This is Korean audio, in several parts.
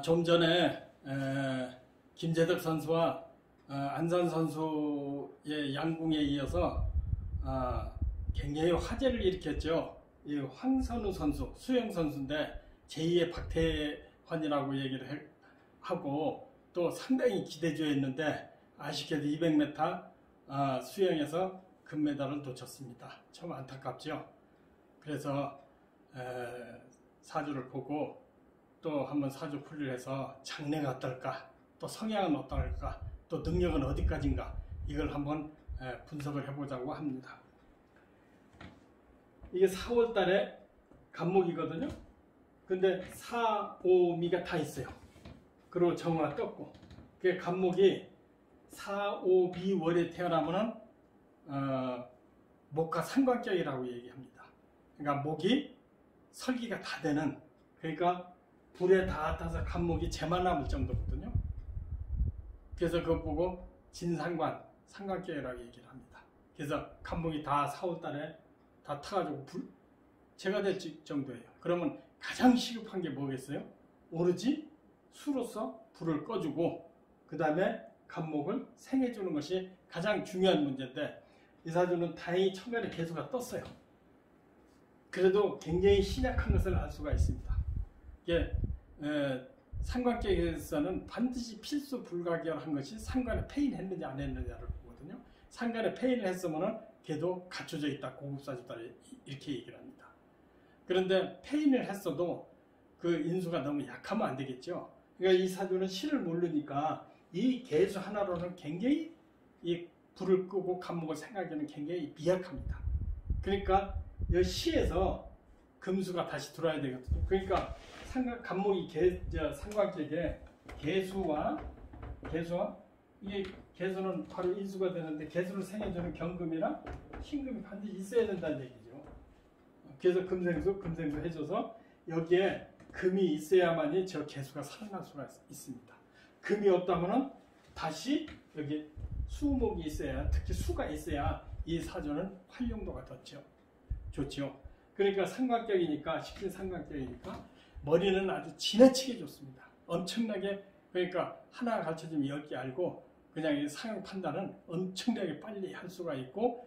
좀 전에 김재덕 선수와 안산 선수의 양궁에 이어서 굉장히 화제를 일으켰죠. 이 황선우 선수, 수영 선수인데 제2의 박태환이라고 얘기를 하고 또 상당히 기대주였는데 아쉽게도 200m 수영에서 금메달을 놓쳤습니다. 참 안타깝죠. 그래서 사주를 보고 또 한번 사주 풀이를 해서 장래가 어떨까, 또 성향은 어떨까, 또 능력은 어디까지인가, 이걸 한번 분석을 해보자고 합니다. 이게 4월 달에 간목이거든요. 근데 4, 5, 미가 다 있어요. 그리고 정화 떴고, 그 간목이 4, 5, 미 월에 태어나면은 목화 상관격이라고 얘기합니다. 그러니까 목이 설기가 다 되는, 그러니까 불에 다 타서 간목이 재만 남을 정도거든요. 그래서 그거 보고 진상관, 상관격이라고 얘기를 합니다. 그래서 간목이 다 4월 달에 다 타가지고 제가 될 정도예요. 그러면 가장 시급한 게 뭐겠어요? 오로지 수로서 불을 꺼주고 그 다음에 간목을 생해주는 것이 가장 중요한 문제인데, 이 사주는 다행히 천간에 개수가 떴어요. 그래도 굉장히 신약한 것을 알 수가 있습니다. 이게 상관격에서는 반드시 필수 불가결한 것이 상관에 폐인했는지 안 했느냐를 보거든요. 상관에 폐인을 했으면 걔도 갖춰져 있다, 고급사주다, 이렇게 얘기를 합니다. 그런데 폐인을 했어도 그 인수가 너무 약하면 안 되겠죠. 그러니까 이 사주는 시를 모르니까 이 개수 하나로는 굉장히 이 불을 끄고 간목을 생각하기는 굉장히 미약합니다. 그러니까 이 시에서 금수가 다시 들어와야 되거든요. 그러니까 간목이 상관격에 개수와 이 개수는 바로 인수가 되는데, 개수를 생해주는 경금이랑 신금이 반드시 있어야 된다는 얘기죠. 그래서 금생수 해줘서 여기에 금이 있어야만이 저 개수가 살아날 수가 있습니다. 금이 없다면은 다시 여기 수목이 있어야, 특히 수가 있어야 이 사주는 활용도가 좋죠. 그러니까 상관격이니까, 식신 상관격이니까 머리는 아주 지나치게 좋습니다. 엄청나게, 그러니까 하나 가르쳐주면 10개 알고 그냥 상황 판단은 엄청나게 빨리 할 수가 있고,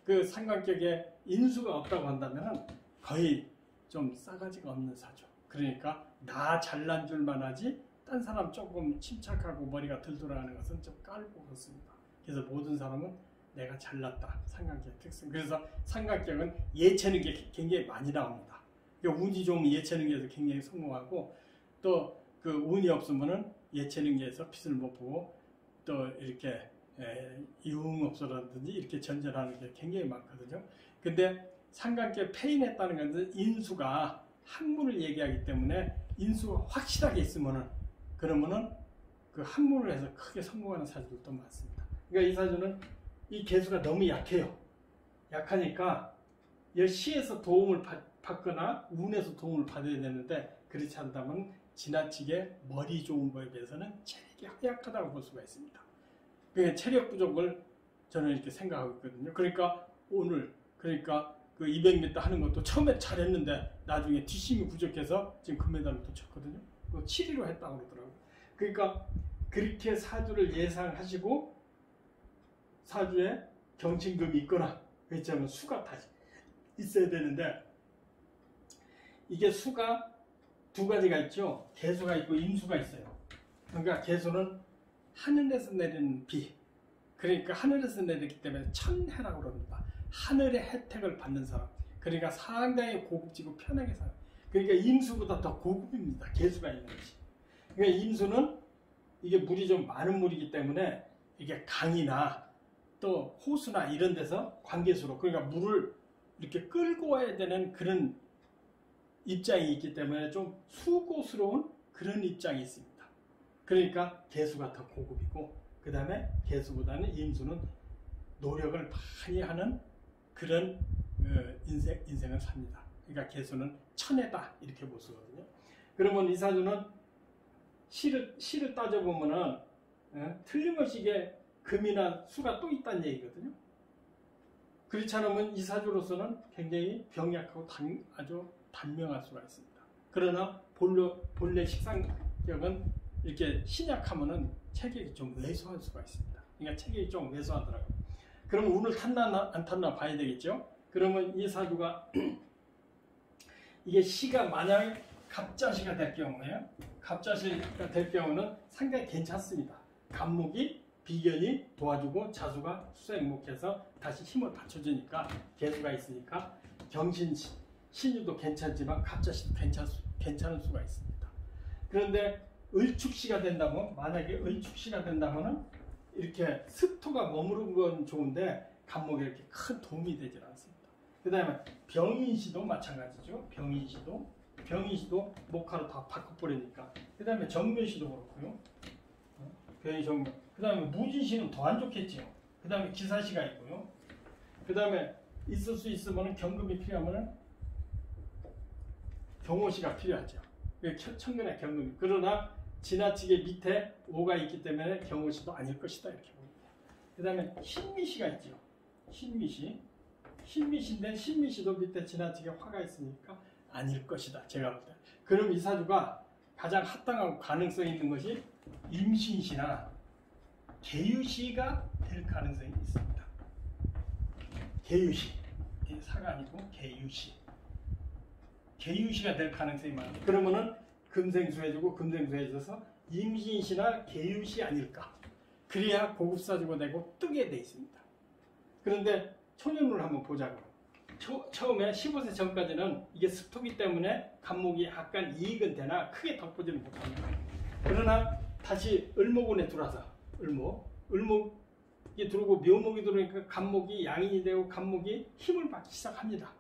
그 상관격에 인수가 없다고 한다면 거의 좀 싸가지가 없는 사주. 그러니까 나 잘난 줄만 하지 딴 사람 조금 침착하고 머리가 덜 돌아가는 것은 좀 깔고 그렇습니다. 그래서 모든 사람은 내가 잘났다, 상관격 특성. 그래서 상관격은 예체는 게 굉장히 많이 나옵니다. 운이 좋으면 예체능계에서 굉장히 성공하고, 또 그 운이 없으면은 예체능계에서 빛을 못 보고, 또 이렇게 이용업소라든지 이렇게 전전하는 게 굉장히 많거든요. 근데 상관격 폐인했다는 것은 인수가 학문을 얘기하기 때문에, 인수가 확실하게 있으면은 그러면은 그 학문을 해서 크게 성공하는 사주들도 많습니다. 그러니까 이 사주는 이 개수가 너무 약해요. 약하니까 이 시에서 도움을 받거나 운에서 도움을 받아야 되는데, 그렇지 않다면 지나치게 머리 좋은 거에 비해서는 체력이 허약하다고 볼 수가 있습니다. 그러니까 체력 부족을 저는 이렇게 생각하고 있거든요. 그러니까 오늘 그 200m 하는 것도 처음에 잘했는데 나중에 뒷심이 부족해서 지금 금메달을 놓쳤거든요. 7위로 했다고 그러더라고요. 그러니까 그렇게 사주를 예상하시고 사주에 경신금이 있거나 그렇지 않으면 수가 다 있어야 되는데, 이게 수가 두 가지가 있죠. 개수가 있고 임수가 있어요. 그러니까 개수는 하늘에서 내리는 비, 그러니까 하늘에서 내리기 때문에 천혜라고 그럽니다. 하늘의 혜택을 받는 사람, 그러니까 상당히 고급지고 편하게 살아요. 그러니까 임수보다 더 고급입니다. 개수가 있는 것이. 그러니까 임수는 이게 물이 좀 많은 물이기 때문에 이게 강이나 또 호수나 이런 데서 관계수로, 그러니까 물을 이렇게 끌고 와야 되는 그런 입장이 있기 때문에 좀 수고스러운 그런 입장이 있습니다. 그러니까 개수가 더 고급이고, 그 다음에 개수보다는 임수는 노력을 많이 하는 그런 인생을 삽니다. 그러니까 개수는 천혜다, 이렇게 볼 수거든요. 그러면 이 사주는 시를 따져보면은 틀림없이 이게 금이나 수가 또 있다는 얘기거든요. 그렇지 않으면 이 사주로서는 굉장히 병약하고 아주 단명할 수가 있습니다. 그러나 본래 성격은 이렇게 신약하면은 체격이 좀 왜소할 수가 있습니다. 그러니까 체격이 좀 왜소하더라고요. 그럼 운을 탔나 안 탔나 봐야 되겠죠. 그러면 이 사주가 이게 시가 만약에 갑자시가 될 경우에요. 갑자시가 될 경우는 상당히 괜찮습니다. 갑목이 비견이 도와주고 자수가 수생목해서 다시 힘을 받쳐주니까 개수가 있으니까 경신 신유도 괜찮지만 갑자시도 괜찮을 수가 있습니다. 그런데 을축시가 된다면 만약에 을축시가 된다면은 이렇게 습토가 머무른 건 좋은데 갑목에 이렇게 큰 도움이 되질 않습니다. 그 다음에 병인시도 마찬가지죠. 병인시도 목화로 다 바꿔버리니까. 그 다음에 정묘시도 그렇고요. 병인 정묘. 그 다음에 무진시는 더 안 좋겠죠. 그 다음에 기사시가 있고요. 그 다음에 있을 수 있으면 경금이 필요하면 경호시가 필요하죠. 천간에 경금이. 그러나 지나치게 밑에 오가 있기 때문에 경호시도 아닐 것이다 이렇게 봅니다. 그 다음에 신미시가 있죠. 신미시인데 신미시도 밑에 지나치게 화가 있으니까 아닐 것이다 제가 볼 때. 그럼 이 사주가 가장 합당하고 가능성이 있는 것이 임신시나 계유시가 될 가능성이 있습니다. 계유시, 사가 아니고 계유시가 될 가능성이 많아요. 그러면은 금생수해주고 금생수해줘서 임신시나 계유시 아닐까. 그래야 고급사주가 되고 뜨게 돼 있습니다. 그런데 초년을 한번 보자고. 처음에 15세 전까지는 이게 습토기 때문에 갑목이 약간 이익은 되나 크게 덕보지는 못합니다. 그러나 다시 을목운에 들어와서 을목이 들어오고 묘목이 들어오니까 갑목이 양인이 되고 갑목이 힘을 받기 시작합니다.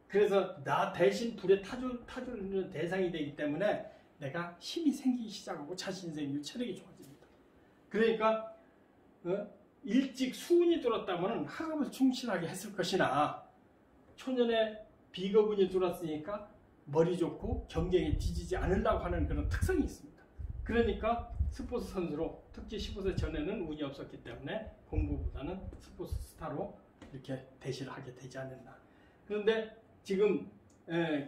그래서 나 대신 불에 타주는 대상이 되기 때문에 내가 힘이 생기기 시작하고 자신이 생기고 체력이 좋아집니다. 그러니까 일찍 수운이 들었다면 학업을 충실하게 했을 것이나 초년에 비거분이 들어왔으니까 머리 좋고 경쟁에 뒤지지 않으려고 하는 그런 특성이 있습니다. 그러니까 스포츠 선수로 특히 15세 전에는 운이 없었기 때문에 공부보다는 스포츠 스타로 이렇게 대시를 하게 되지 않았나. 그런데 지금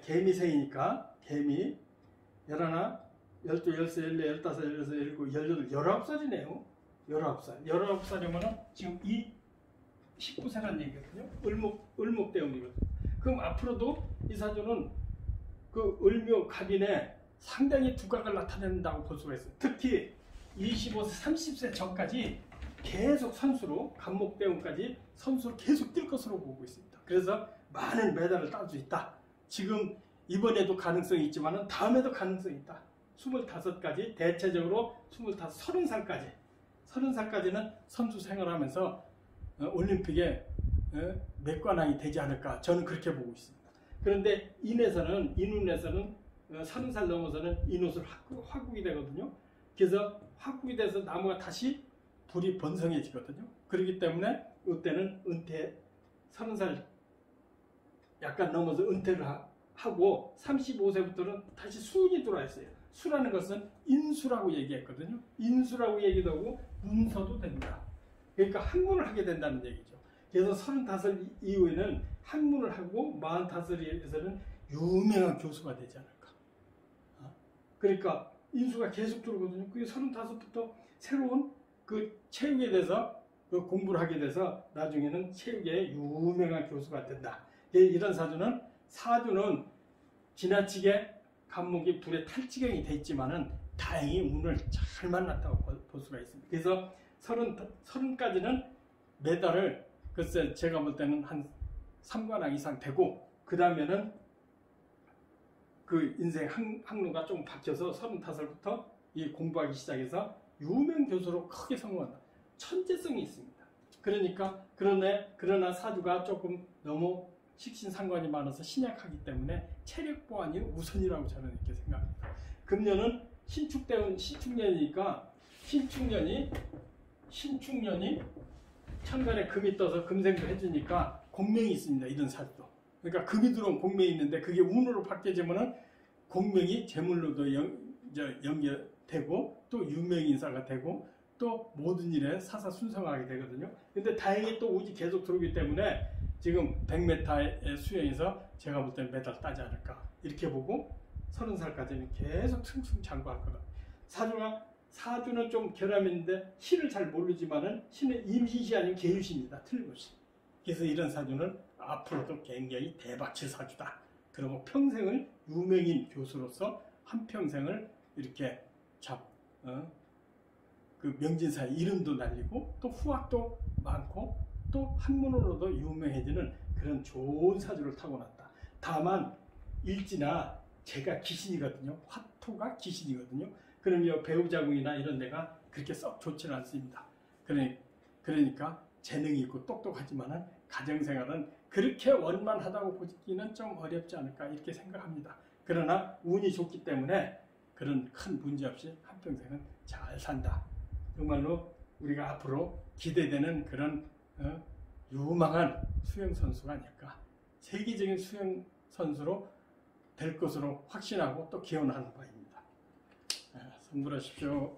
개미생이니까 개미 11, 12, 13, 14, 15, 16, 17, 19살이네요. 19살이면 지금 이 19세라는 얘기거든요. 을목대운이거든요. 그럼 앞으로도 이 사주는 그 을묘 갑인에 상당히 두각을 나타낸다고 볼 수가 있어요. 특히 25세, 30세 전까지 계속 선수로 갑목대운까지 선수로 계속 뛸 것으로 보고 있습니다. 그래서 많은 메달을 딸 수 있다. 지금 이번에도 가능성이 있지만 다음에도 가능성이 있다. 25까지 대체적으로 25, 30살까지는 선수 생활하면서 올림픽에 맥관왕이 되지 않을까 저는 그렇게 보고 있습니다. 그런데 인운에서는 30살 넘어서는 인옷을 화국이 되거든요. 그래서 화국이 돼서 나무가 다시 불이 번성해지거든요. 그렇기 때문에 이때는 은퇴 30살 약간 넘어서 은퇴를 하고 35세부터는 다시 수운이 들어와 있어요. 수라는 것은 인수라고 얘기했거든요. 인수라고 얘기도 하고 문서도 된다. 그러니까 학문을 하게 된다는 얘기죠. 그래서 35 이후에는 학문을 하고 45에서는 유명한 교수가 되지 않을까. 그러니까 인수가 계속 들어오거든요. 그게 35부터 새로운 그 체육에 대해서 그 공부를 하게 돼서 나중에는 체육의 유명한 교수가 된다. 이런 사주는 지나치게 갑목이 불에 탈 지경이 돼 있지만은 다행히 운을 잘 만났다고 볼 수가 있습니다. 그래서 30까지는 메달을 글쎄 제가 볼 때는 한 3관왕 이상 되고 그 다음에는 그 인생 항로가 좀 바뀌어서 35살부터 이 공부하기 시작해서 유명 교수로 크게 성공한다. 천재성이 있습니다. 그러나 사주가 조금 너무 식신상관이 많아서 신약하기 때문에 체력 보완이 우선이라고 저는 이렇게 생각합니다. 금년은 신축대운 신축년이니까 신축년이 천간에 금이 떠서 금생도 해주니까 공명이 있습니다. 이런 사주도. 그러니까 금이 들어온 공명이 있는데 그게 운으로 바뀌어지면은 공명이 재물로도 연결되고 또 유명인사가 되고 또 모든 일에 사사순성하게 되거든요. 근데 다행히 또 운이 계속 들어오기 때문에 지금 100m의 수영에서 제가 볼 때는 메달 따지 않을까 이렇게 보고 30살까지는 계속 승승장구할 거다. 사주는 좀 결함인데 시를 잘 모르지만은 시는 임시시 아니면 계유시입니다. 틀림없이. 그래서 이런 사주는 앞으로도 굉장히 대박칠 사주다. 그러면 평생을 유명인 교수로서 한평생을 이렇게 그 명진사의 이름도 날리고 또 후학도 많고 또 학문으로도 유명해지는 그런 좋은 사주를 타고났다. 다만 일지나 제가 귀신이거든요. 화토가 귀신이거든요. 그러면 배우자궁이나 이런 데가 그렇게 썩 좋지는 않습니다. 그러니까 재능이 있고 똑똑하지만은 가정생활은 그렇게 원만하다고 보기는 좀 어렵지 않을까 이렇게 생각합니다. 그러나 운이 좋기 때문에 그런 큰 문제 없이 한평생은 잘 산다. 정말로 우리가 앞으로 기대되는 그런 유망한 수영선수가 아닐까. 세계적인 수영선수로 될 것으로 확신하고 또 기원하는 바입니다. 선물하십시오.